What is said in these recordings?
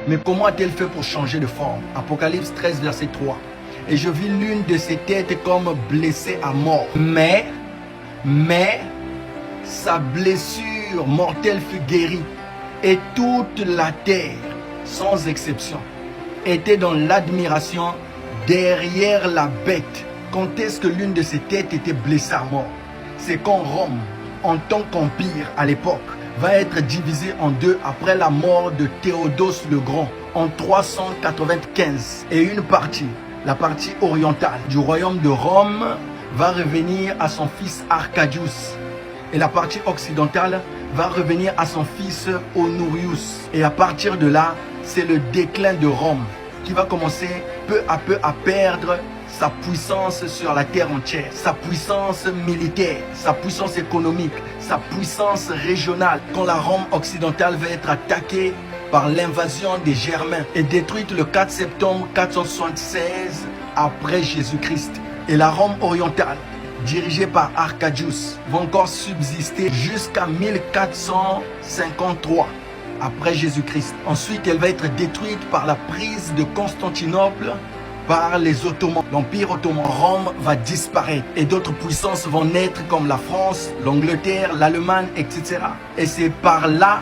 Mais comment a-t-elle fait pour changer de forme? Apocalypse 13, verset 3. Et je vis l'une de ses têtes comme blessée à mort. Mais sa blessure mortelle fut guérie. Et toute la terre, sans exception, était dans l'admiration derrière la bête. Quand est-ce que l'une de ses têtes était blessée à mort? C'est quand Rome, en tant qu'empire à l'époque, va être divisée en deux après la mort de Théodose le Grand en 395. Et une partie, la partie orientale du royaume de Rome, va revenir à son fils Arcadius. Et la partie occidentale va revenir à son fils Honorius. Et à partir de là, c'est le déclin de Rome qui va commencer peu à perdre sa puissance sur la terre entière, sa puissance militaire, sa puissance économique, sa puissance régionale. Quand la Rome occidentale va être attaquée par l'invasion des Germains et détruite le 4 septembre 476 après Jésus-Christ. Et la Rome orientale, dirigée par Arcadius, va encore subsister jusqu'à 1453 après Jésus-Christ. Ensuite, elle va être détruite par la prise de Constantinople par les Ottomans. L'Empire ottoman, Rome va disparaître et d'autres puissances vont naître comme la France, l'Angleterre, l'Allemagne, etc. Et c'est par là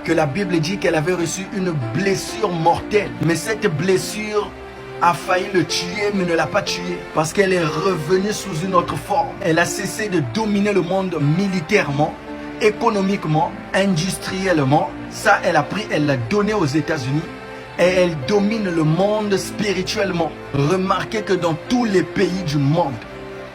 que la Bible dit qu'elle avait reçu une blessure mortelle. Mais cette blessure a failli le tuer, mais ne l'a pas tué parce qu'elle est revenue sous une autre forme. Elle a cessé de dominer le monde militairement, économiquement, industriellement. Ça, elle a pris, elle l'a donné aux États-Unis. Et elle domine le monde spirituellement. Remarquez que dans tous les pays du monde,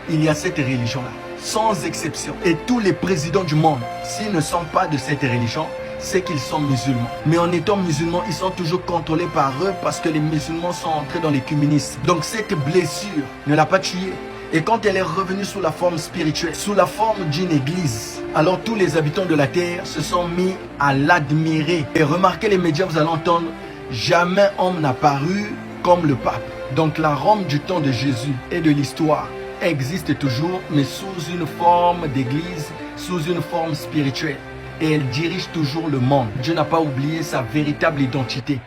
il y a cette religion-là, sans exception. Et tous les présidents du monde, s'ils ne sont pas de cette religion, c'est qu'ils sont musulmans. Mais en étant musulmans, ils sont toujours contrôlés par eux parce que les musulmans sont entrés dans l'écuménisme. Donc cette blessure ne l'a pas tué. Et quand elle est revenue sous la forme spirituelle, sous la forme d'une église, alors tous les habitants de la terre se sont mis à l'admirer. Et remarquez les médias, vous allez entendre, jamais homme n'a paru comme le pape. Donc la Rome du temps de Jésus et de l'histoire existe toujours, mais sous une forme d'église, sous une forme spirituelle. Et elle dirige toujours le monde. Dieu n'a pas oublié sa véritable identité.